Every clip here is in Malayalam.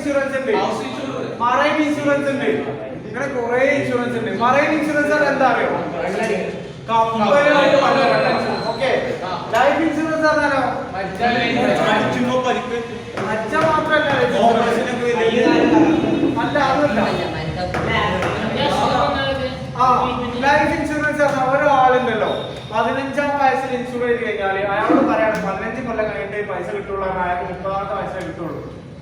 ഇൻഷുറൻസ് ഉണ്ട്, മറൈൻ ഇൻഷുറൻസ് ഉണ്ട്, ഇങ്ങനെ കുറെ ഇൻഷുറൻസ് ഉണ്ട്. മറൈൻ ഇൻഷുറൻസ് എന്താ അറിയോ? കപ്പലുമായിട്ട് ബന്ധപ്പെട്ട. ഓക്കെ. ലൈഫ് ഇൻഷുറൻസ് പറഞ്ഞാലോ മച്ച മാത്രല്ല, അല്ല അതല്ല. ലൈഫ് ഇൻഷുറൻസ് പറഞ്ഞാൽ ഒരാളുണ്ടല്ലോ 15-ാം വയസ്സിൽ ഇൻഷുർ ചെയ്ത് കഴിഞ്ഞാൽ അയാളോട് പറയാണ് 15 കൊല്ലം കഴിഞ്ഞിട്ട് പൈസ കിട്ടുള്ളൂ, അയാൾക്ക് 30-ാമത്തെ വയസ്സിൽ കിട്ടുള്ളൂ.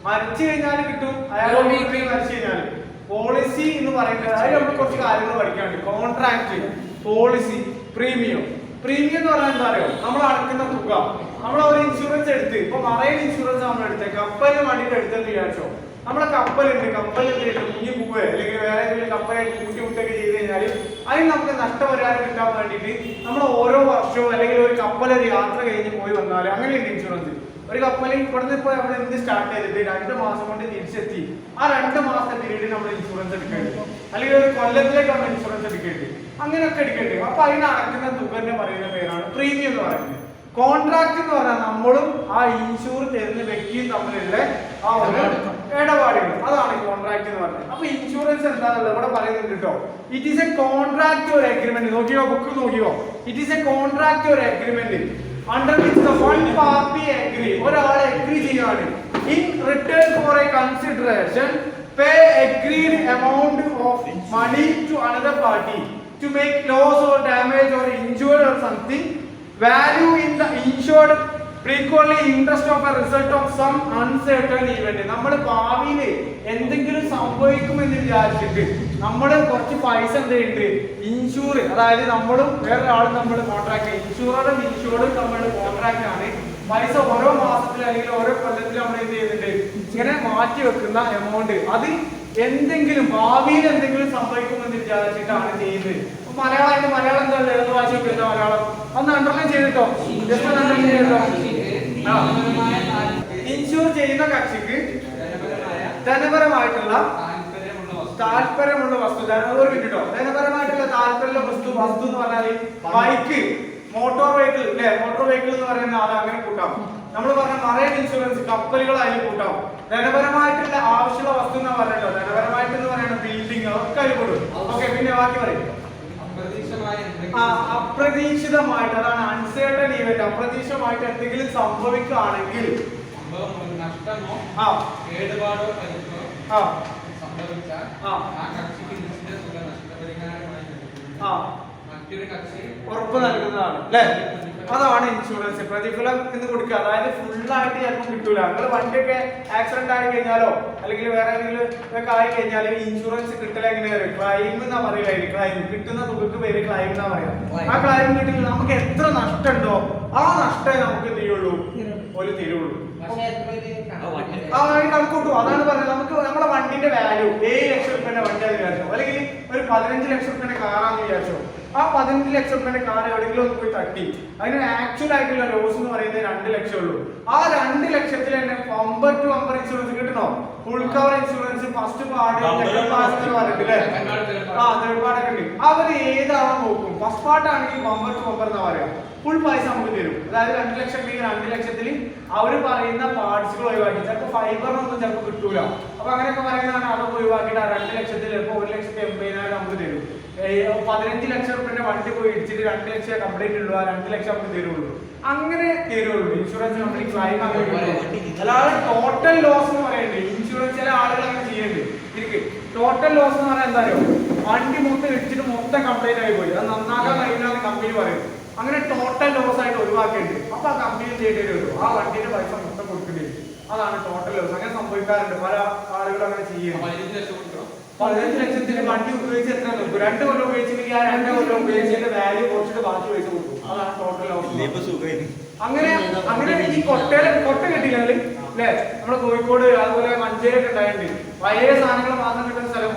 മരിച്ചു കഴിഞ്ഞാൽ കിട്ടും, അയാൾ മരിച്ചു കഴിഞ്ഞാൽ. പോളിസി എന്ന് പറയുന്നത് അതിൽ നമ്മൾ കുറച്ച് കാര്യങ്ങൾ പഠിക്കാനുണ്ട്. Contract, policy, premium. പ്രീമിയം എന്ന് പറഞ്ഞാൽ എന്താ അറിയോ? നമ്മൾ അടക്കുന്ന തുക. നമ്മൾ ഒരു ഇൻഷുറൻസ് എടുത്ത്, ഇപ്പൊ മറൈൻ ഇൻഷുറൻസ് നമ്മൾ എടുത്തേ കപ്പലിന് വേണ്ടിയിട്ട് എടുത്തെന്ന് വിചാരിച്ചോ. നമ്മളെ കപ്പലുണ്ട്, കപ്പൽ മുങ്ങി പോവുക അല്ലെങ്കിൽ വേറെ ഏതെങ്കിലും കപ്പലായിട്ട് കൂട്ടിമുട്ടൊക്കെ ചെയ്ത് കഴിഞ്ഞാൽ അതിന് നമുക്ക് നഷ്ടപരിഹാരം കിട്ടാൻ വേണ്ടിയിട്ട് നമ്മൾ ഓരോ വർഷവും അല്ലെങ്കിൽ ഒരു കപ്പൽ ഒരു യാത്ര കഴിഞ്ഞ് പോയി വന്നാൽ അങ്ങനെയുണ്ട് ഇൻഷുറൻസ്. ഒരു കപ്പലിൽ ഇവിടുന്ന് ഇപ്പോൾ നമ്മൾ എന്ത് സ്റ്റാർട്ട് ചെയ്തിട്ട് 2 മാസം കൊണ്ട് തിരിച്ചെത്തി, ആ 2 മാസത്തെ പീരീഡ് നമ്മൾ ഇൻഷുറൻസ് എടുക്കേണ്ടത്, അല്ലെങ്കിൽ ഒരു കൊല്ലത്തിലേക്ക് നമ്മൾ ഇൻഷുറൻസ് എടുക്കേണ്ടത്, അങ്ങനെയൊക്കെ എടുക്കേണ്ടത്. അപ്പൊ അതിന് അടക്കുന്ന തുക എന്ന് പറയുന്ന പേരാണ് പ്രീമിയം എന്ന് പറയുന്നത്. കോൺട്രാക്ട് എന്ന് പറഞ്ഞാൽ നമ്മളും ആ ഇൻഷൂർ തരുന്ന വ്യക്തിയും തമ്മിലുള്ള ആ ഒരു ഇടപാടുകൾ, അതാണ് കോൺട്രാക്ട് എന്ന് പറയുന്നത്. അപ്പൊ ഇൻഷുറൻസ് എന്താണല്ലോ ഇവിടെ പറയുന്നുണ്ട് കേട്ടോ. ഇറ്റ് ഈസ് എ കോൺട്രാക്ട് ഒരു അഗ്രിമെന്റ്. നോക്കിയോ, ബുക്ക് നോക്കിയോ. ഇറ്റ് ഈസ് എ കോൺട്രാക്ട് ഒരു agreement under which the one party agree, ഒരാൾ അഗ്രി ചെയ്യാണ്, in return for a consideration pay agreed amount of money to another party to make loss or damage or injured or something value in the insured frequently interest of a result of some uncertain event. നമ്മൾ ഭാവിയിൽ എന്തെങ്കിലും സംഭവിക്കുമെന്ന് വിചാരിച്ചിട്ട് നമ്മൾ കുറച്ച് പൈസ എന്തുണ്ട് ഇൻഷൂർ, അതായത് നമ്മളും വേറൊരാളും നമ്മൾ കോൺട്രാക്ട്, ഇൻഷൂറും ഇൻഷൂറും തമ്മിൽ കോൺട്രാക്ട് ആണ്. പൈസ ഓരോ മാസത്തിൽ അല്ലെങ്കിൽ ഓരോ കൊല്ലത്തിൽ നമ്മൾ എന്ത് ചെയ്യുന്നുണ്ട് ഇങ്ങനെ മാറ്റി വെക്കുന്ന എമൗണ്ട്, അത് എന്തെങ്കിലും ഭാവിയിൽ എന്തെങ്കിലും സംഭവിക്കുമെന്ന് വിചാരിച്ചിട്ടാണ് ചെയ്യുന്നത്. മലയാളം എന്താ വാശി വെക്കുന്ന മലയാളം ഒന്ന് അണ്ടർലൈൻ ചെയ്തിട്ടോ, ജസ്റ്റ് അണ്ടർലൈൻ ചെയ്തിട്ടോ. ഇൻഷൂർ ചെയ്യുന്ന കക്ഷിക്ക് ധനപരമായിട്ടുള്ള താല്പര്യമുള്ള വസ്തു, ഒരു മിനിറ്റോ, ധനപരമായിട്ടുള്ള താല്പര്യമുള്ള വസ്തു എന്ന് പറഞ്ഞാൽ ബൈക്ക്, മോട്ടോർ വെഹിക്കിൾ അല്ലെ, മോട്ടോർ വെഹിക്കിൾ എന്ന് പറയുന്ന അത് അങ്ങനെ കൂട്ടാം. നമ്മൾ പറഞ്ഞ മറൈൻ ഇൻഷുറൻസ് കപ്പലുകൾ അതിൽ കൂട്ടാം. ധനപരമായിട്ടുള്ള ആവശ്യമുള്ള വസ്തു എന്നാ പറയട്ടോ. ധനപരമായിട്ട് എന്ന് പറയുന്ന ബിൽഡിംഗ് അതൊക്കെ അതിൽ കൂടും. ഓക്കെ, പിന്നെ ബാക്കി പറയും. അപ്രതീക്ഷിതമായിട്ട്, അതാണ് അൺസേർട്ടൺ ഇവന്റ്. അപ്രതീക്ഷിതമായിട്ട് എന്തെങ്കിലും സംഭവിക്കുകയാണെങ്കിൽ ഉറപ്പ് നൽകുന്നതാണ് അല്ലെ, അതാണ് ഇൻഷുറൻസ്. പ്രതിഫലം എന്ന് കൊടുക്കുക, അതായത് ഫുള്ളായിട്ട് ചിലപ്പോൾ കിട്ടൂല. നിങ്ങൾ വണ്ടിയൊക്കെ ആക്സിഡന്റ് ആയി കഴിഞ്ഞാലോ അല്ലെങ്കിൽ വേറെ ഏതെങ്കിലും ഒക്കെ ആയി കഴിഞ്ഞാൽ ഇൻഷുറൻസ് കിട്ടൽ എങ്ങനെ വരും? ക്ലൈം എന്നാ പറയുക. ക്ലൈം കിട്ടുന്ന തുകക്ക് പേര് ക്ലൈം എന്നാ പറയാ. ആ ക്ലൈം കിട്ടില്ല നമുക്ക് എത്ര നഷ്ടമുണ്ടോ ആ നഷ്ടമേ നമുക്ക് എന്ത് ചെയ്യുള്ളൂ, ഒരു തരുള്ളൂ. കണക്കൂട്ടു. അതാണ് പറഞ്ഞത്. നമുക്ക് നമ്മുടെ വണ്ടിന്റെ വാല്യൂ 7 ലക്ഷം രൂപയുടെ വണ്ടിയാന്ന് വിചാരിച്ചോ, അല്ലെങ്കിൽ ഒരു 15 ലക്ഷം രൂപയുടെ കാറാന്ന് വിചാരിച്ചോ. ആ 15 ലക്ഷം രൂപയുടെ കാർ എവിടെയെങ്കിലും ഒന്ന് പോയി തട്ടി, അതിന് ആക്ച്വൽ ആയിട്ടുള്ള ലോസ് എന്ന് പറയുന്നത് 2 ലക്ഷം ഉള്ളൂ. ആ 2 ലക്ഷത്തിൽ തന്നെ ബമ്പർ ടു ബമ്പർ ഇൻഷുറൻസ് കിട്ടണോ? Full cover insurance, first part, second part പറഞ്ഞിട്ടില്ലേ? തേർഡ് പാർട്ടൊക്കെ ഉണ്ട്. അവർ ഏതാണെന്ന് നോക്കും. ഫസ്റ്റ് പാർട്ട് ആണെങ്കിൽ ബമ്പർ ടു ബമ്പർ എന്നാ പറയാ, ഫുൾ പൈസ നമുക്ക് തരും. അതായത് 2 ലക്ഷം ഉണ്ടെങ്കിൽ 2 ലക്ഷത്തിൽ അവർ പറയുന്ന പാർട്സുകൾ ഒഴിവാക്കി, ചിലപ്പോൾ ഫൈബറിനൊന്നും ചിലപ്പോൾ കിട്ടൂല. അപ്പൊ അങ്ങനെയൊക്കെ പറയുന്നതാണ്. അതൊക്കെ ഒഴിവാക്കിയിട്ട് ആ 2 ലക്ഷത്തിൽ ചിലപ്പോൾ 1,80,000 നമുക്ക് തരും. 15 ലക്ഷം രൂപയുടെ വണ്ടി പോയി ഇടിച്ചിട്ട് 2 ലക്ഷം കംപ്ലീറ്റ് ഉള്ളൂ, ആ 2 ലക്ഷം നമുക്ക് തരുള്ളൂ. അങ്ങനെ തരുള്ളൂ ഇൻഷുറൻസ് കമ്പനി ക്ലൈം. അല്ലാതെ ടോട്ടൽ ലോസ് എന്ന് പറയുന്നത് ഇൻഷുറൻസ് ചില ആളുകൾ അങ്ങനെ ചെയ്യുന്നുണ്ട്. എനിക്ക് ടോട്ടൽ ലോസ് എന്ന് പറഞ്ഞാൽ എന്താ അറിയോ? വണ്ടി മൊത്തം ഇടിച്ചിട്ട് മൊത്തം കംപ്ലൈന്റ് ആയി പോയി, അത് നന്നാക്കാൻ കഴിയില്ല കമ്പനി പറയും. അങ്ങനെ ടോട്ടൽ ലോസ് ആയിട്ട് ഒഴിവാക്കേണ്ടി വരും. അപ്പൊ ആ കമ്പനി ചെയ്യേണ്ടി വരും, ആ വണ്ടിയുടെ പൈസ മൊത്തം കൊടുക്കേണ്ടി വരും. അതാണ് ടോട്ടൽ ലോസ്. അങ്ങനെ സംഭവിക്കാറുണ്ട്, പല ആളുകളും അങ്ങനെ ചെയ്യുന്നു. 15 ലക്ഷത്തിന് വണ്ടി ഉപയോഗിച്ച് എത്ര നോക്കും? 2 കൊല്ലം ഉപയോഗിച്ചില്ലെങ്കിൽ ആ 2 കൊല്ലം ഉപയോഗിച്ചതിന്റെ വാല്യൂ കുറച്ചിട്ട് ബാക്കി പൈസ കൊടുക്കും. അതാണ് ടോട്ടൽ ലോസ്. അങ്ങനെ ഈ കൊട്ട കിട്ടിയില്ലെങ്കിൽ അല്ലെ, നമ്മുടെ കോഴിക്കോട് അതുപോലെ മഞ്ചേരിയൊക്കെ ഉണ്ടായിട്ടുണ്ട്. പഴയ സാധനങ്ങൾ മാത്രം കിട്ടുന്ന സ്ഥലം,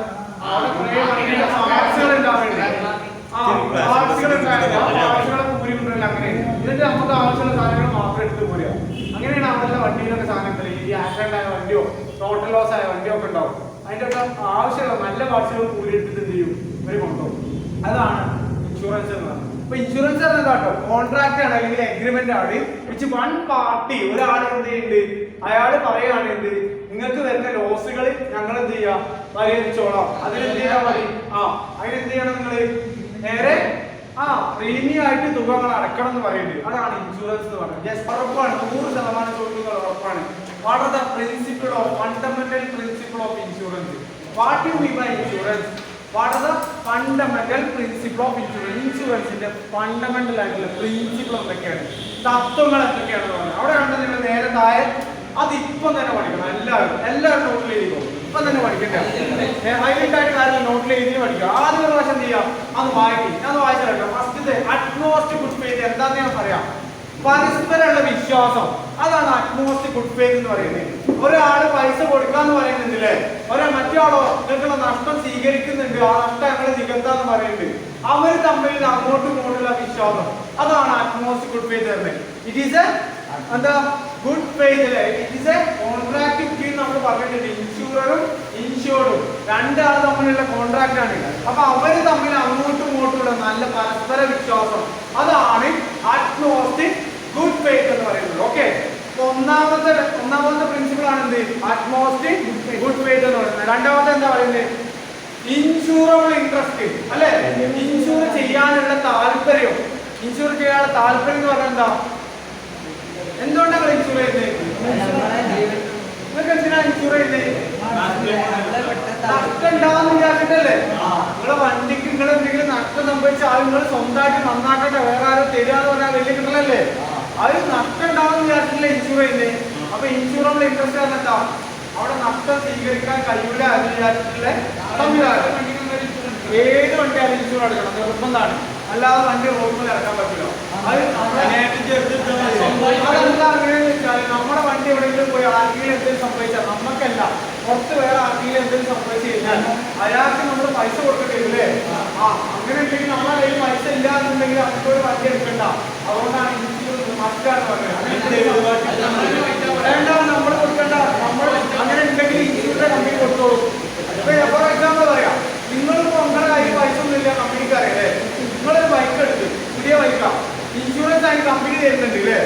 അവിടെ കുറെ പാർട്സുകൾ ഉണ്ടാവേണ്ടി, പാർട്സുകളൊക്കെ കൂരി കൊണ്ടുവരില്ല. അങ്ങനെ എന്നിട്ട് നമുക്ക് ആവശ്യമുള്ള സാധനങ്ങൾ മാത്രം എടുത്ത് പോരുക. അങ്ങനെയാണ് അവരുടെ വണ്ടിയിലൊക്കെ സാധനങ്ങൾ. ഈ ആക്സിഡന്റ് ആയ വണ്ടിയോ ടോട്ടൽ ലോസ് ആയ വണ്ടിയോ ഒക്കെ ഉണ്ടാവും. അതിന്റെ ഒക്കെ ആവശ്യമുള്ള നല്ല പാർട്സുകൾ കൂടി എടുത്തിട്ട് എന്ത് ചെയ്യും, ഒരു കൊണ്ടുപോകും. അതാണ് ഇൻഷുറൻസ് എന്ന് പറയുന്നത്. അപ്പൊ ഇൻഷുറൻസ് കേട്ടോ കോൺട്രാക്ട് ആണ് അല്ലെങ്കിൽ അഗ്രിമെന്റ് ആണ്. വിച്ച് വൺ പാർട്ടി, ഒരാൾ എന്ത് ചെയ്യുന്നുണ്ട്, അയാൾ പറയുകയാണ് എന്ത്, നിങ്ങൾക്ക് വരുന്ന ലോസുകൾ ഞങ്ങൾ എന്ത് ചെയ്യാം, പരിഹരിച്ചോളാം. അതിനെന്ത് ചെയ്താൽ മതി, അതിനെന്ത് ചെയ്യണം നിങ്ങൾ നേരെ പ്രീമിയം ആയിട്ട് തുകകൾ അടക്കണം എന്ന് പറയുന്നത്. അതാണ് ഇൻഷുറൻസ് എന്ന് പറയുന്നത്. ഉറപ്പാണ്, 100% ചോദ്യങ്ങൾ ഉറപ്പാണ്. What are the principle of fundamental principle of insurance? What you mean by insurance? What are the fundamental principle of insurance? ഇൻഷുറൻസിന്റെ ഫണ്ടമെന്റൽ ആയിട്ടുള്ള പ്രിൻസിപ്പിൾ എന്തൊക്കെയാണ്, തത്വങ്ങൾ എന്തൊക്കെയാണെന്ന് പറഞ്ഞത് അവിടെ കണ്ടത് നിങ്ങൾ നേരെ താഴെ. അത് ഇപ്പം തന്നെ പഠിക്കണം. എല്ലാവരും നോട്ടിൽ എഴുതിക്കോ, ഇപ്പം തന്നെ പഠിക്കട്ടെ. ഹൈലൈറ്റ് ആയിട്ട് കാര്യം നോട്ടിൽ എഴുതി പഠിക്കുക. ആദ്യ പ്രാവശ്യം എന്ത് ചെയ്യാം, അത് വായിക്കും. ഞാൻ വായിച്ചാൽ ഫസ്റ്റത്തെ അറ്റ്മോസ്റ്റ് ഗുഡ് ഫെയ്ത്ത് എന്താന്ന് ഞാൻ പറയാം. പരസ്പരമുള്ള വിശ്വാസം, അതാണ് അറ്റ്മോസ്റ്റ് ഗുഡ് ഫെയ്ത്ത് എന്ന് പറയുന്നത്. ഒരാള് പൈസ കൊടുക്കാന്ന് പറയുന്നുണ്ടല്ലേ, മറ്റൊരാളോ നിങ്ങൾക്കുള്ള നഷ്ടം സ്വീകരിക്കുന്നുണ്ട്, ആ നഷ്ടം ഞങ്ങൾ നികത്താന്ന് പറയുന്നുണ്ട്. അവര് തമ്മിൽ അങ്ങോട്ടും ഇങ്ങോട്ടുള്ള വിശ്വാസം, അതാണ് അറ്റ്മോസ്റ്റ് ഗുഡ് ഫെയ്ത്ത് വരുന്നത്. ഇറ്റ് ഈസ് എന്താ ഗുഡ് ഫെയ്ത്ത് അല്ലേ? It is A contract between നമ്മൾ പറഞ്ഞിട്ടുണ്ട്. ഇൻഷുററും ഇൻഷുർഡും രണ്ടാൾ തമ്മിലുള്ള കോൺട്രാക്ട് ആണ്. അപ്പൊ അവര് തമ്മിൽ അങ്ങോട്ടും ഇങ്ങോട്ടുള്ള നല്ല പരസ്പര വിശ്വാസം, അതാണ് അറ്റ്മോസ്റ്റ് ഗുഡ് ഫെയ്ത്ത് എന്ന് പറയുന്നത്. ഓക്കെ, ഒന്നാമത്തെ പ്രിൻസിപ്പിൾ ആണ് എന്ത്, അറ്റ്മോസ്റ്റ് ഗുഡ് ഫെയ്ത്ത് എന്ന് പറയുന്നത്. രണ്ടാമത്തെ എന്താ പറയുന്നത്, ഇൻഷൂറബിൾ ഇൻട്രസ്റ്റ് അല്ലെ? ഇൻഷൂർ ചെയ്യാനുള്ള താല്പര്യം. ഇൻഷൂർ ചെയ്യാനുള്ള താല്പര്യം എന്ന് പറഞ്ഞാൽ എന്താ, എന്തുകൊണ്ടാണ് ഇൻഷൂർ ചെയ്യുന്നത്? നിങ്ങൾക്ക് എന്തിനാ ഇൻഷൂർ ചെയ്യുന്നത്? നഷ്ടം ഉണ്ടാവാന്ന് വിചാരിച്ചിട്ടല്ലേ? നിങ്ങളെ വണ്ടിക്ക് നിങ്ങൾ എന്തെങ്കിലും നഷ്ടം സംഭവിച്ചാൽ നിങ്ങൾ സ്വന്തമായിട്ട് നന്നാക്കട്ടെ, വേറെ ആരും തരാന്ന് പറഞ്ഞാൽ വലിയ കിട്ടലല്ലേ? അത് നഷ്ടം ഉണ്ടാവാന്ന് വിചാരിച്ചിട്ടില്ല ഇൻഷൂർ ചെയ്യുന്നത്. അപ്പൊ ഇൻഷൂറബിൾ ഇൻട്രസ്റ്റ് എന്താ, അവിടെ നഷ്ടം സ്വീകരിക്കാൻ കഴിയൂല എന്ന് വിചാരിച്ചിട്ടുള്ള സംവിധാനം. ഏത് വണ്ടിയാലും ഇൻഷൂർ എടുക്കണം, നിർബന്ധമാണ്. അല്ലാതെ വണ്ടി റോഡിൽ ഇറക്കാൻ പറ്റില്ല. അതെന്താ അങ്ങനെയെന്ന് വെച്ചാൽ നമ്മുടെ വണ്ടി എവിടെയെങ്കിലും പോയി ആർക്കെങ്കിലും എന്തെങ്കിലും സംഭവിച്ചാൽ, നമുക്കല്ല പുറത്ത് വേറെ ആർക്കെങ്കിലും എന്തെങ്കിലും സംഭവിച്ചു കഴിഞ്ഞാൽ അയാൾക്ക് നമ്മൾ പൈസ കൊടുക്കേണ്ടില്ലേ? അങ്ങനെ ഉണ്ടെങ്കിൽ നമ്മളെ കയ്യിൽ പൈസ ഇല്ലാന്നുണ്ടെങ്കിൽ നമുക്ക് ഒരു വണ്ടി എടുക്കണ്ട. അതുകൊണ്ടാണ് ഇൻഷുറൻസ് മസ്റ്റാന്ന് പറയുന്നത്. വേണ്ട, നമ്മൾ കൊടുക്കണ്ട. നമ്മൾ അങ്ങനെ ഉണ്ടെങ്കിൽ ഇൻഷുറൻസ് കമ്പനി കൊടുത്തോളൂ. ഫോർ എക്സാമ്പിൾ പറയാം, നിങ്ങളിപ്പോ നിങ്ങളുടെ കയ്യിൽ പൈസ ഒന്നും ഇല്ല, കമ്പനിക്ക് അറിയാലേ? നിങ്ങളൊരു ബൈക്ക് എടുത്ത്, പുതിയ ബൈക്കാ, ഇൻഷുറൻസ് ആയി കമ്പനി തരുന്നുണ്ട് അല്ലേ?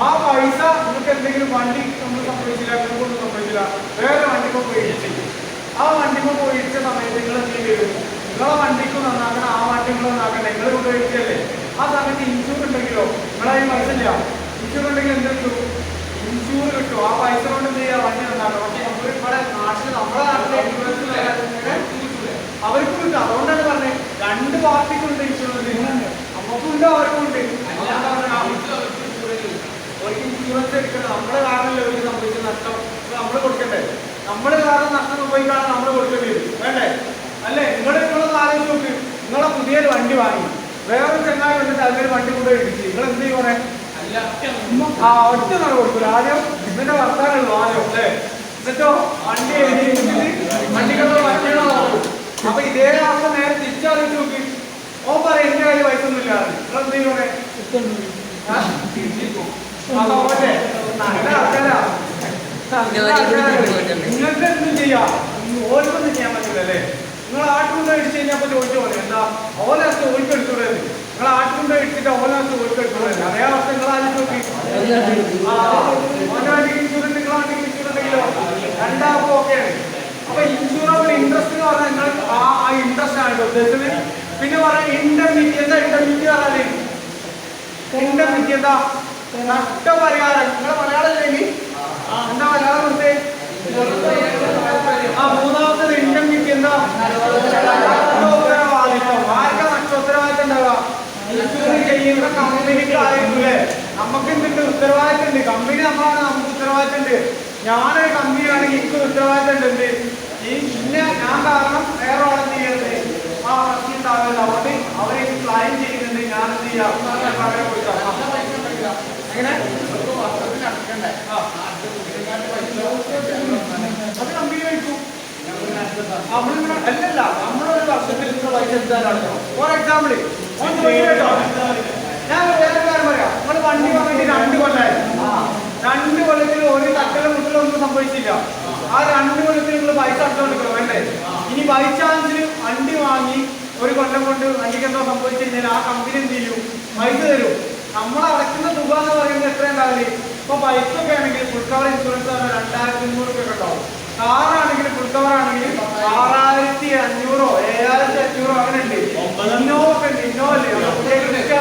ആ പൈസ നിങ്ങൾക്ക് എന്തെങ്കിലും വണ്ടി നമ്മൾ സംഭവിച്ചില്ല, നിങ്ങൾക്കൊന്നും സംഭവിച്ചില്ല, വേറെ വണ്ടിക്ക് പോയി ഇടിച്ചു. ആ വണ്ടിക്ക് പോയി ഇടിച്ച സമയത്ത് നിങ്ങൾ എന്ത് ചെയ്യും, നിങ്ങളെ വണ്ടിക്ക് നന്നാക്കണം, ആ വണ്ടി നിങ്ങൾ നന്നാക്കണം, നിങ്ങൾ കൊണ്ട് ഇടിച്ചല്ലേ? ആ സമയത്ത് ഇൻഷൂർ ഉണ്ടെങ്കിലോ, നിങ്ങളതിന് പൈസ ഇല്ല, ഇൻഷൂർ ഉണ്ടെങ്കിൽ എന്ത് കിട്ടും, ഇൻഷൂർ കിട്ടും. ആ പൈസ കൊണ്ട് എന്ത് ചെയ്യുക, വണ്ടി നന്നാക്കണം. പക്ഷെ നമ്മൾ ഇവിടെ നാട്ടിൽ, നമ്മുടെ നാട്ടിലെ ഇൻഷുറൻസ് അവർക്ക് കിട്ടും. അതുകൊണ്ടാണ് പറഞ്ഞത് രണ്ട് പാർട്ടിക്കുണ്ട് ഇൻഷുറൻസ്, നമുക്കും ഉണ്ട് അവർക്കും ഉണ്ട്. അവർക്ക് ഇൻഷുറൻസ് എടുക്കണം. നമ്മുടെ കാരണമല്ലേ അവർക്ക് സംഭവിച്ച നഷ്ടം നമ്മൾ കൊടുക്കണ്ടേ? നമ്മുടെ കാരണം നഷ്ടം സംഭവിക്കാണ് നമ്മൾ കൊടുക്കേണ്ടി വരും, വേണ്ടേ? അല്ലേ? നിങ്ങളൊന്ന് ആലോചിച്ച് നോക്ക്, നിങ്ങളെ പുതിയൊരു വണ്ടി വാങ്ങി, വേറൊരു ചെങ്ങായി വന്നിട്ട് അതിനൊരു വണ്ടി കൊണ്ടുപോയി ഇടിച്ച്, നിങ്ങൾ എന്ത് ചെയ്യും? പറയാൻ ഒറ്റ നട കൊടുക്കില്ല. ആദ്യം ഇതിന്റെ വർത്താനുള്ളൂ ആദ്യം അല്ലേ? എന്നിട്ടോ വണ്ടി വണ്ടികളോ വണ്ടികളോ നോക്കും. അപ്പൊ ഇതേ അവസ്ഥ നേരെ തിരിച്ചാലോചിച്ച് നോക്കി, ഓ പറയാം എന്റെ കാര്യം പൈസ ഒന്നും ഇല്ലാതെ, നിങ്ങൾ എന്ത് ചെയ്യും? നല്ല ആൾക്കാരാ, നിങ്ങൾക്ക് എന്തും ചെയ്യാം, ഓർക്കൊന്നും ചെയ്യാൻ പറ്റില്ലല്ലേ? നിങ്ങൾ ആട്ടുകൊണ്ട് അടിച്ചു കഴിഞ്ഞാൽ അപ്പൊ ചോദിച്ചു പോലെ എന്താ, ഓലാസ്റ്റ് ഓൽക്കെടുത്തൂടെ? നിങ്ങൾ ആട്ടുകൊണ്ട് അടിച്ചിട്ട് ഓലാസ്റ്റ് ഓൽക്കെടുത്തൂടെ? അതേ അവസ്ഥ നിങ്ങൾ ആലോചിച്ച് നോക്കി. ഓന്റെ വണ്ടി ഇൻഷുറൻസ്, നിങ്ങളെ വണ്ടി ഇൻഷുറൻസ് ഉണ്ടെങ്കിലോ രണ്ടാമത് ഓക്കെയാണ്. അപ്പൊ ഇൻഷുറബിൾ ഇൻട്രസ്റ്റ് എന്ന് പറഞ്ഞാൽ നിങ്ങൾ ആ ഇൻട്രസ്റ്റ് ആണ് ഉദ്ദേശിച്ചത്. പിന്നെ പറയാം ഇൻഡെമിറ്റി. എന്താ ഇൻഡെമിറ്റി പറഞ്ഞാല്? ഇൻഡെമിറ്റി എന്താ? നഷ്ടപരിഹാരം. നിങ്ങളെ മലയാളത്തിലേക്ക് എന്താ മലയാളം കൊടുത്തേ? മൂന്നാമത്തത് ഇൻഡെമിറ്റി എന്താ? നഷ്ടോത്തരവാദിത്വം. ആർക്കാ നഷ്ടോത്തരവാദിത്വം ഉണ്ടാവുക? ഇൻഷുർ ചെയ്യുന്ന കമ്പനിക്ക് ആയിരിക്കൂലേ? നമുക്ക് എന്തുണ്ട്? ഉത്തരവാദിത്തം ഉണ്ട്. കമ്പനി നമ്മളാണ്, നമുക്ക് ഉത്തരവാദിത്തം ഉണ്ട്. ഞാനൊരു കമ്പനിയാണെങ്കിൽ എനിക്ക് ഉത്തരവാദിത്തം ഉണ്ട്. എന്ത് പിന്നെ ഞാൻ കാരണം വേറെ ആളെന്ത് ചെയ്യുന്നത് ആ പ്രശ്നം ഉണ്ടാവില്ല. അതുകൊണ്ട് അവരെ ക്ലൈം ചെയ്യുന്നുണ്ട്, ഞാൻ എന്ത് ചെയ്യാം? പകരം കൊടുക്കാം. എങ്ങനെ അത് കമ്പനി കഴിക്കും. അല്ലല്ല, നമ്മളൊരു വർഷത്തിൽ പൈസ എടുത്താലാണ്. ഫോർ എക്സാമ്പിൾ ഞാൻ വേറെ കാര്യം പറയാം. നമ്മൾ വണ്ടി വാങ്ങിയിട്ട് 2 കൊല്ലമായി. 2 കൊല്ലത്തിൽ ഒരു തക്കലും മുട്ടിലൊന്നും സംഭവിച്ചില്ല. ആ 2 കൊല്ലത്തിൽ നിങ്ങൾ പൈസ അടച്ചുകൊണ്ടിരിക്കണം, വേണ്ടേ? ഇനി ബൈ ചാൻസിൽ വണ്ടി വാങ്ങി 1 കൊല്ലം കൊണ്ട് വണ്ടിക്ക് എന്തോ സംഭവിച്ചു കഴിഞ്ഞാൽ ആ കമ്പനി എന്ത് ചെയ്യും? പൈസ തരും. നമ്മൾ അടയ്ക്കുന്ന തുക എന്ന് പറയുന്നത് എത്ര ഉണ്ടാവില്ലേ? ഇപ്പൊ ബൈക്കൊക്കെ ആണെങ്കിൽ ഫുൾ കവർ ഇൻഷുറൻസ് 2200 രൂപ ഉണ്ടാവും. കാറാണെങ്കിൽ ഫുൾ കവർ ആണെങ്കിൽ 6500 7500 അങ്ങനെ ഉണ്ട്. ഇന്നോവ ഒക്കെ ഉണ്ട്. ഇന്നോവ അല്ലേ ഇന്നോവ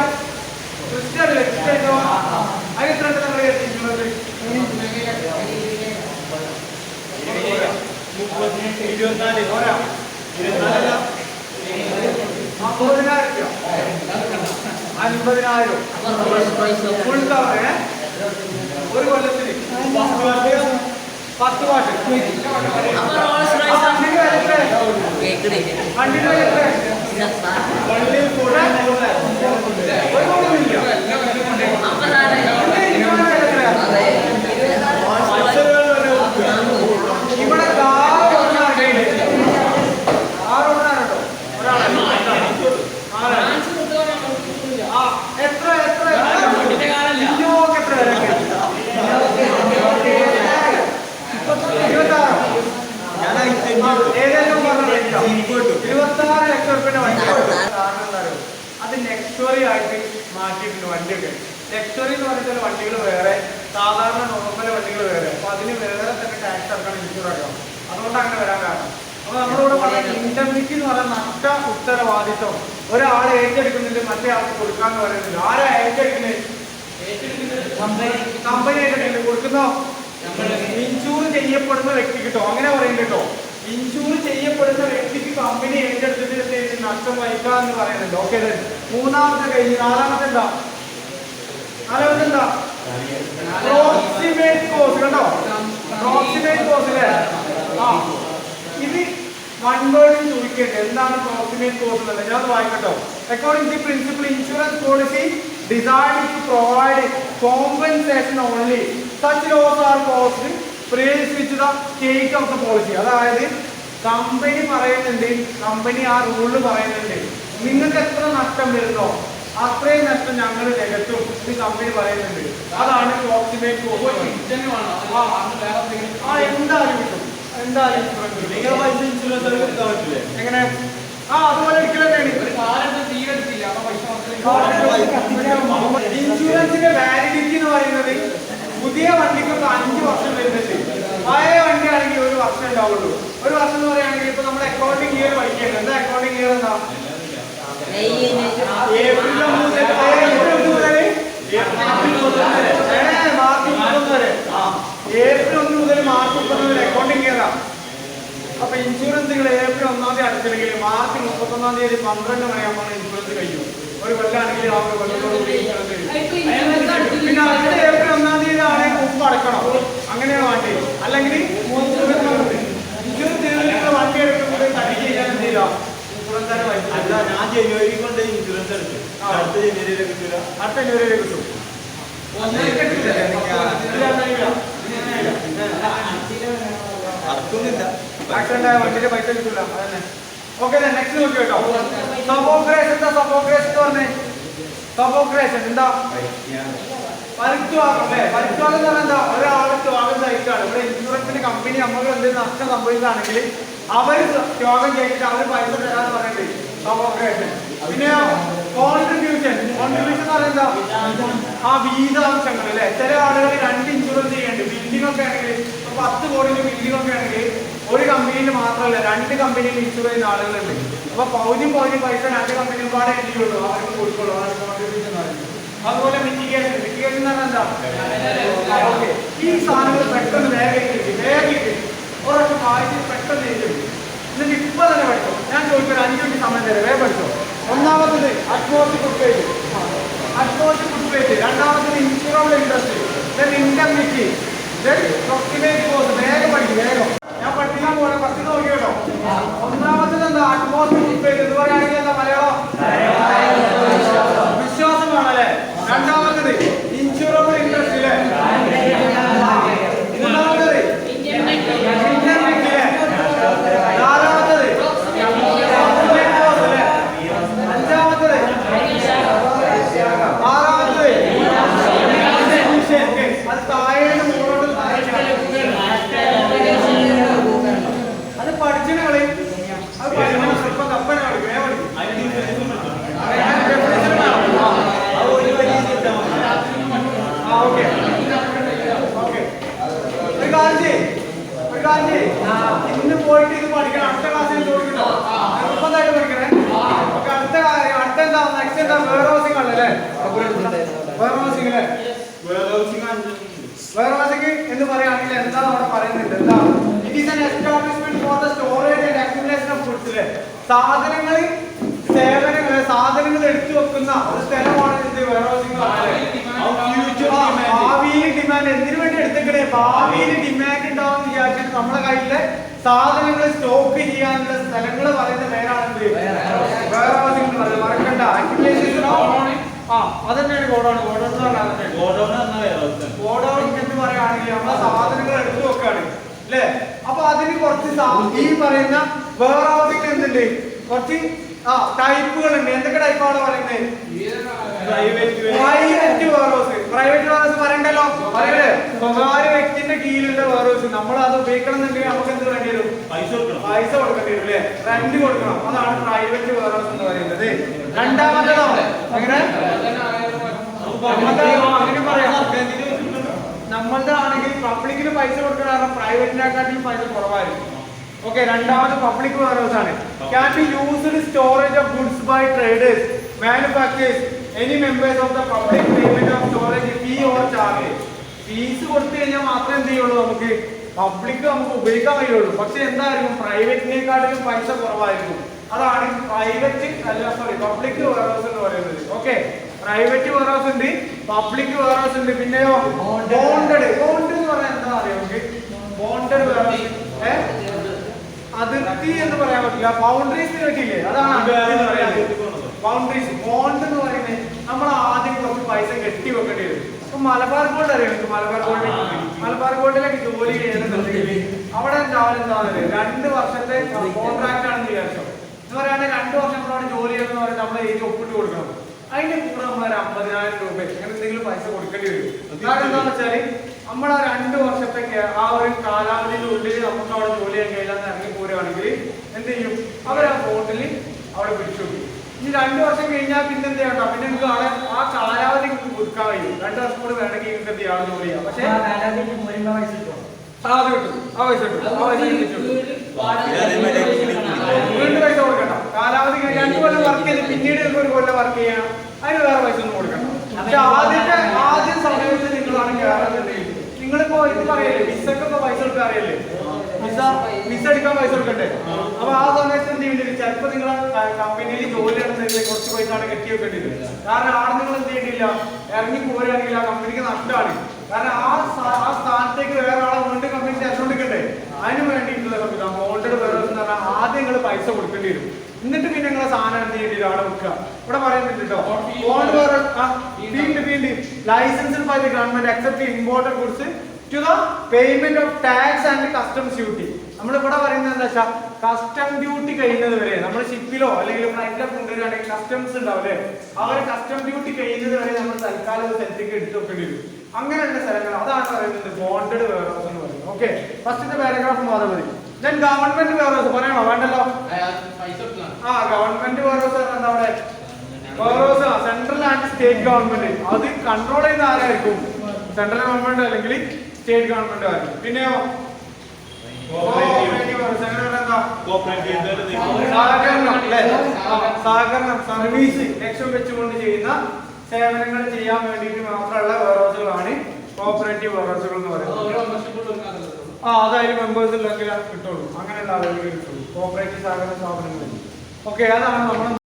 അതിന് എത്ര ഉണ്ട് നമ്മൾ ഇൻഷുറൻസ്? 24 പോരാ 50,000 ഫുൾ കവർ ഒരു കൊല്ലത്തിന് 10 പാട്ട്. ഇവിടെ അത് നെക്സ്റ്റോറി ആയിട്ട് മാറ്റിയിട്ടുണ്ട് വണ്ടിയൊക്കെ. നെക്സ്റ്റോറി എന്ന് പറഞ്ഞാൽ വണ്ടികൾ വേറെ, സാധാരണ നോർമൽ വണ്ടികൾ വേറെ. അപ്പൊ അതിന് വേറെ തന്നെ ടാക്സ് അടക്കണം, ഇൻഷുർ അടക്കണം. അതുകൊണ്ട് അങ്ങനെ വരാൻ കാരണം. അപ്പൊ നമ്മളിവിടെ പറയുന്നത് ഇൻഡെംനിറ്റി എന്ന് പറയുന്ന നഷ്ട ഉത്തരവാദിത്വം ഒരാൾ ഏറ്റെടുക്കുന്നുണ്ട്, മറ്റേ ആൾക്ക് കൊടുക്കാന്ന് പറയുന്നില്ല. ആരാ ഏറ്റെടുക്കുന്നത്? കമ്പനി ഏറ്റെടുക്കുന്നത്. കൊടുക്കുന്നോ? ഇൻഷൂർ ചെയ്യപ്പെടുന്ന വ്യക്തി കിട്ടോ, അങ്ങനെ പറയുന്നത് കേട്ടോ. ഇൻഷൂർ ചെയ്യപ്പെടുന്ന വ്യക്തിക്ക് കമ്പനി ഏറ്റെടുത്തിട്ട് നഷ്ടം വഹിക്കാന്ന് പറയുന്നുണ്ട്. ഓക്കെ, മൂന്നാമത്തെ കഴിഞ്ഞ് നാലാമത്തെ എന്താ? Proximate cause. കണ്ടോ, പ്രോക്സിമേറ്റ് കോസ് അല്ലേ? ഇത് വൺ വേർഡ് ചോദിക്കട്ടെ, എന്താണ് പ്രോക്സിമേറ്റ് കോസ് എന്നുള്ളത്? ഞാൻ വായിക്കട്ടോ. According to principle insurance policy designed to provide compensation only such loss are caused previous with the state of the policy. അതായത് കമ്പനി പറയുന്നുണ്ട്, കമ്പനി ആ റൂള് പറയുന്നുണ്ട്, നിങ്ങൾക്ക് എത്ര നഷ്ടം വരുന്നോ അത്രയും നഷ്ടം ഞങ്ങൾ നികത്തും. ഇത് കമ്പനി പറയുന്നുണ്ട്. അതാണ് പ്രോക്സിമേറ്റ് കോസ്. എന്തായാലും കിട്ടും, എന്തായാലും ഇൻഷുറൻസ് എങ്ങനെ? അതുപോലെ ഇൻഷുറൻസിന്റെ വാലിഡിറ്റി എന്ന് പറയുന്നത് പുതിയ വണ്ടിക്കൊക്കെ 5 വർഷം വരുന്നുണ്ട്. പഴയ വണ്ടിയാണെങ്കിൽ 1 വർഷം ഉണ്ടാവുള്ളൂ. 1 വർഷം എന്ന് പറയുകയാണെങ്കിൽ ഇപ്പൊ നമ്മുടെ അക്കൗണ്ടിങ് ഇയർ പഠിക്കുന്നത്. എന്താ അക്കൗണ്ടിങ് ഇയർ? എന്താ? ഏപ്രിൽ 1 മുതൽ മാർച്ച് 30 വരെ അക്കൗണ്ടിങ് ഇയറാണ്. അപ്പൊ ഇൻഷുറൻസുകൾ ഏപ്രിൽ 1-ാം തീയതി അടച്ചില്ലെങ്കിൽ മാർച്ച് 31-ാം തീയതി 12 മണിയാകുമ്പോൾ ഇൻഷുറൻസ് കഴിയും. ഒരു കൊല്ലാണെങ്കിൽ ആ ഒരു കൊല്ലത്തോടുകൂടി ഇൻഷുറൻസ് കഴിയും. പിന്നെ അടുത്ത ഏപ്രിൽ 1-ാം തീയതി ആണെങ്കിൽ മുമ്പ് അടക്കണം. അങ്ങനെയാണ് വണ്ടി. അല്ലെങ്കിൽ ഇൻഷുറൻസ് ചെയ്തിട്ട് വണ്ടി എടുക്കുന്നത് തനിക്ക് ചെയ്യാൻ എന്തില്ല, ഇൻഷുറൻസ് അല്ല. ഞാൻ ജനുവരി കൊണ്ട് ഇൻഷുറൻസ് എടുത്തു, അടുത്ത ജനുവരി കിട്ടില്ല, അടുത്ത ജനുവരി കിട്ടും. ആക്സിഡന്റ് ആയ വണ്ടിയുടെ പൈസ കിട്ടില്ല. അതന്നെ. ഓക്കെ, നെക്സ്റ്റ് നോക്കി കേട്ടോ. സബോഗ്രേഷൻ. എന്താ സബോഗ്രേഷൻ എന്ന് പറഞ്ഞേ? സബോഗ്രേഷൻ എന്താ? പരിത്വാഗം അല്ലേ? പരിത്വാഗം എന്ന് പറഞ്ഞാൽ എന്താ? ഒരാളെ ത്യാഗം സഹിക്കാണ്. ഇവിടെ ഇൻഷുറൻസിന്റെ കമ്പനി നമുക്ക് എന്തെങ്കിലും നഷ്ടം സംഭവിക്കുകയാണെങ്കിൽ അവർ ത്യാഗം ചെയ്തിട്ട് അവർ പൈസ തരാന്ന് പറയുന്നത് സബോഗ്രേഷൻ. പിന്നെ കോൺട്രിബ്യൂഷൻ. കോൺട്രിബ്യൂഷൻ എന്ന് പറയുന്നത് എന്താ? വീതാംശങ്ങൾ അല്ലെ? ചില ആളുകൾ 2 ഇൻഷുറൻസ് ചെയ്യേണ്ടി. ബിൽഡിംഗ് ഒക്കെ ആണെങ്കിൽ 10 കോടിയുടെ ബിൽഡിംഗ് ഒക്കെ ആണെങ്കിൽ ഒരു കമ്പനിയിൽ മാത്രമല്ല 2 കമ്പനിയിൽ ഇൻഷുർ ചെയ്യുന്ന ആളുകളുണ്ട്. അപ്പൊ പൗതിയും പൈസ 2 കമ്പനിയിൽ പാടെ എഴുതിയുള്ളൂ, അവർക്ക് കൊടുക്കുള്ളൂ. കോൺട്രിബ്യൂഷൻ പറയുന്നത്. അതുപോലെ മിറ്റിഗേഷൻ. മിറ്റിഗേഷൻ എന്ന് പറഞ്ഞാൽ എന്താ? ഓക്കെ, ഈ സാധനങ്ങൾ പെട്ടെന്ന് വേഗം ഒരാൾക്ക് വായിച്ച് പെട്ടെന്ന് എഴുതി. എന്നിട്ട് ഇപ്പൊ തന്നെ പഠിച്ചോ. ഞാൻ ചോദിച്ചൊരു 5 മിനിറ്റ് സമയം തരാം, വേഗം പഠിച്ചോ. ഒന്നാമത്തത് അറ്റ്മോസ്ഫിയർ ഫുട്പ്രൈസ്. അറ്റ്മോസ്ഫിയർ ഫുട്പ്രൈസ്. രണ്ടാമത്തത് insurable industry. Indemnity. Proximate cause. വേഗം പഠിക്കും, വേഗം. ഞാൻ പഠിക്കാൻ പോലെ ഫസ്റ്റ് നോക്കി കേട്ടോ. ഒന്നാമത്തത് എന്താ? അറ്റ്മോസ്ഫിയർ ഫുട്പ്രൈസ് എന്ന് പറയുകയാണെങ്കിൽ എന്താ മലയാളം? വിശ്വാസമാണല്ലേ. രണ്ടാമത്തത് ഇൻഷുറബിൾ ഇൻഡസ്ട്രി അല്ലേ? മൂന്നാമത്തത് ഇൻഡെംനിറ്റി അല്ലേ? നാലാമത്തത് പ്രോക്സിമേറ്റ് കോസ് അല്ലേ? അഞ്ചാമത്തത് ആറാമത്തത് അത് താഴേന്ന് മുകളോട്ട് അത് പഠിച്ചിട്ട് കളി. അത് പഠിക്കണം. സ്വല്പം കപ്പന കളി. സാധനങ്ങൾ സേവനങ്ങൾ സാധനങ്ങൾ എടുത്തു വെക്കുന്ന ഒരു സ്ഥലമാണ് ഇത് വെയർഹൗസിംഗ്. ഭാവിയിൽ ഡിമാൻഡ് എന്തിനു വേണ്ടി എടുത്തേക്കണേ? ഭാവിയിൽ ഡിമാൻഡ് ഉണ്ടാവും വിചാരിച്ചിട്ട് നമ്മളെ കയ്യിലെ സാധനങ്ങൾ സ്റ്റോക്ക് ചെയ്യാനുള്ള സ്ഥലങ്ങൾ പറയുന്ന പേരാണ് വെയർഹൗസിംഗ്. മറക്കണ്ട. അതന്നെയാണ് ഗോഡൌൺ. ഗോഡൌൺ എന്ന് പറഞ്ഞാൽ ഗോഡൌൺ എന്ന് പറയുകയാണെങ്കിൽ നമ്മളെ സാധനങ്ങൾ എടുത്തു വെക്കാണ് അല്ലേ? അപ്പൊ അതിന് കുറച്ച് ഈ പറയുന്ന വെയർഹൗസിംഗ് എന്തുണ്ട്? കുറച്ച് ടൈപ്പുകളുണ്ട്. എന്തൊക്കെ ടൈപ്പാണ് പറയുന്നത്? Private warehouse. പ്രൈവറ്റ് വെയർഹൗസ് പറയണ്ടല്ലോ, പറയല്ലേ? സ്വകാര്യ വ്യക്തിന്റെ കീഴിലുള്ള വെയർഹൗസ്. നമ്മൾ അത് ഉപയോഗിക്കണമെന്നുണ്ടെങ്കിൽ നമുക്ക് എന്ത് വേണ്ടി വരും? പൈസ കൊടുക്കേണ്ടി വരും അല്ലേ? റെന്റ് കൊടുക്കണം. അതാണ് പ്രൈവറ്റ് വെയർഹൗസ് എന്ന് പറയുന്നത്. രണ്ടാമത്തേതോ അങ്ങനെ അങ്ങനെ പറയാം. നമ്മളുടെ ആണെങ്കിൽ പബ്ലിക്കിന് പൈസ കൊടുക്കുന്ന കാരണം പ്രൈവറ്റിനെക്കാട്ടിലും പൈസ കുറവായിരിക്കും. ഓക്കെ, രണ്ടാമത് പബ്ലിക് വെയർഹൗസ് ആണ്. Can be used storage of goods by traders, manufacturers, any members of the public payment of storage fee or charge. Fees കൊടുത്തു കഴിഞ്ഞാൽ മാത്രമേ എന്ത് ചെയ്യുള്ളൂ? നമുക്ക് പബ്ലിക് നമുക്ക് ഉപയോഗിക്കാൻ കഴിയുള്ളൂ. പക്ഷെ എന്തായിരിക്കും? പ്രൈവറ്റിനെക്കാട്ടിലും പൈസ കുറവായിരിക്കും. അതാണ് പ്രൈവറ്റ് പബ്ലിക് വെയർഹൗസ് എന്ന് പറയുന്നത്. ഓക്കെ, പ്രൈവറ്റ് വെയർഹൗസ് ഉണ്ട്, പബ്ലിക് വെയർഹൗസ് ഉണ്ട്. പിന്നെയോ ബോണ്ടഡ്. ബോണ്ട് എന്ന് പറഞ്ഞാൽ എന്താ അറിയാം നമുക്ക്? ബോണ്ടഡ് വെയർഹൗസ് അതിർത്തി എന്ന് പറയാൻ പറ്റില്ല. ബൗണ്ടറീസ് കേട്ടില്ലേ? അതാണ് ബൗണ്ടറീസ്. ബോണ്ട് എന്ന് പറയുന്നത് നമ്മൾ ആദ്യം കുറച്ച് പൈസ കെട്ടി വെക്കേണ്ടി വരും. ഇപ്പൊ മലബാർ ഗോൾഡ് അറിയാം. മലബാർ ഗോൾഡിലേക്ക് ജോലി ചെയ്യുന്നുണ്ടെങ്കിൽ അവിടെ രാവിലെ എന്താ 2 വർഷത്തെ കോൺട്രാക്ട് ആണെന്ന് വിചാരിച്ചോ. എന്ന് പറയുകയാണെങ്കിൽ 2 വർഷങ്ങളോട് ജോലി ചെയ്യുന്ന പറയുന്നത് നമ്മൾ എഴുതി ഒപ്പിട്ട് കൊടുക്കണം. അതിന്റെ കൂടെ നമ്മൾ 50,000 രൂപ അങ്ങനെ എന്തെങ്കിലും പൈസ കൊടുക്കേണ്ടി വരും. കാരണം എന്താണെന്ന് വെച്ചാല് നമ്മൾ ആ 2 വർഷത്തേക്ക് ആ ഒരു കാലാവധിയുടെ ഉള്ളിൽ നമുക്ക് അവിടെ ജോലി ചെയ്യാൻ കഴിയില്ലെന്ന് ഇറങ്ങി പോരുകയാണെങ്കിൽ എന്ത് ചെയ്യും? അവർ ആ ബോട്ടിൽ അവിടെ പിടിച്ചു വെക്കും. ഇനി 2 വർഷം കഴിഞ്ഞാൽ പിന്നെ എന്ത് ചെയ്യണ്ട? പിന്നെ നിങ്ങൾക്ക് അവിടെ ആ കാലാവധി പുതുക്കാൻ കഴിയും. 2 വർഷം കൂടി വേണമെങ്കിൽ നിങ്ങൾക്ക് എന്ത് ചെയ്യാം? ജോലി ചെയ്യാം. പക്ഷേ അത് കിട്ടും. ആ പൈസ കിട്ടും. ആ പൈസ വീണ്ടും പൈസ കൊടുക്കണ്ട. കാലാവധി 2 കൊല്ലം വർക്ക് ചെയ്ത് പിന്നീട് 1 കൊല്ലം വർക്ക് ചെയ്യണം. അതിന് വേറെ പൈസ ഒന്നും കൊടുക്കണം. പക്ഷെ ആദ്യ സമയത്ത് നിങ്ങളാണ് കയറുന്നുണ്ടെങ്കിൽ നിങ്ങളിപ്പോ ഇത് പറയല്ലേ, വിസക്കൊക്കെ പൈസ കൊടുക്കാൻ അറിയല്ലേ? വിസ എടുക്കാൻ പൈസ കൊടുക്കണ്ടേ? അപ്പൊ ആ സമയത്ത് എന്ത് ചെയ്യേണ്ടി വരും? ചിലപ്പോ നിങ്ങളെ കമ്പനിയിൽ ജോലി എടുത്തിട്ട് കുറച്ച് പൈസ ആണ് കെട്ടി വെക്കേണ്ടി വരും. കാരണം ആടെ നിങ്ങൾ എന്ത് ചെയ്യേണ്ടില്ല, ഇറങ്ങി പോരുകയാണെങ്കിൽ ആ കമ്പനിക്ക് നഷ്ടമാണ്. കാരണം ആ സ്ഥാനത്തേക്ക് വേറെ ആളെ വീണ്ടും കമ്പനി തിരഞ്ഞെടുക്കണ്ടേ? അതിന് വേണ്ടിയിട്ടുള്ള സംവിധാനം ബോണ്ടഡ് വെയർഹൗസ് എന്ന് പറഞ്ഞാൽ ആദ്യം നിങ്ങൾ പൈസ കൊടുക്കേണ്ടി വരും. എന്നിട്ട് പിന്നെ നിങ്ങളെ സാധനം എന്ത് ചെയ്യേണ്ടി അവിടെ വെക്കുക. ഇവിടെ പറയുന്നുണ്ട് കേട്ടോ, bond warehouse licensed by the government accept imported goods to the payment of tax and customs duty. നമ്മൾ ഇവിടെ പറയുന്നത് എന്താ വെച്ചാൽ കസ്റ്റം ഡ്യൂട്ടി കഴിയുന്നത് വരെ നമ്മൾ ഷിപ്പിലോ അല്ലെങ്കിൽ ഫ്ലൈറ്റിലോ കൊണ്ടുവരികയാണെങ്കിൽ കസ്റ്റംസ് ഉണ്ടാവില്ലേ, അവർ കസ്റ്റം ഡ്യൂട്ടി കഴിയുന്നത് വരെ നമ്മൾ തൽക്കാലം ഒരു സ്ഥലത്തേക്ക് എടുത്തു വെക്കേണ്ടി വരും. അങ്ങനെയുള്ള സ്ഥലങ്ങൾ അതാണ് പറയുന്നത് ബോണ്ടഡ് വെയർഹൗസ് എന്ന് പറയുന്നത്. ഓക്കെ, ഫസ്റ്റത്തെ പാരഗ്രാഫ് മാത്രം മതി. ദെൻ ഗവൺമെന്റ് വെയർഹൗസ് പറയണോ? വേണ്ടല്ലോ. ഗവൺമെന്റ് വെയർഹൗസ് എന്താ? അവിടെ warehouse central and state government അത് കൺട്രോൾ ചെയ്യുന്ന ആരായിരിക്കും? സെൻട്രൽ ഗവൺമെന്റ് അല്ലെങ്കിൽ സ്റ്റേറ്റ് ഗവൺമെന്റ് ആയിരിക്കും. പിന്നെയോ സഹകരണം സർവീസ് ലക്ഷ്യം വെച്ചുകൊണ്ട് ചെയ്യുന്ന സേവനങ്ങൾ ചെയ്യാൻ വേണ്ടിയിട്ട് മാത്രമുള്ള വെയർഹൗസുകളാണ് കോഓപ്പറേറ്റീവ് വെയർഹൗസുകൾ എന്ന് പറയുന്നത്. അതായത് മെമ്പേഴ്സിലൊക്കെ കിട്ടുള്ളൂ. അങ്ങനെയുള്ള ആളുകൾ കിട്ടുള്ളൂ കോഓപ്പറേറ്റീവ് സഹകരണ സ്ഥാപനങ്ങളിൽ. ഓക്കെ, അതാണ് നമ്മൾ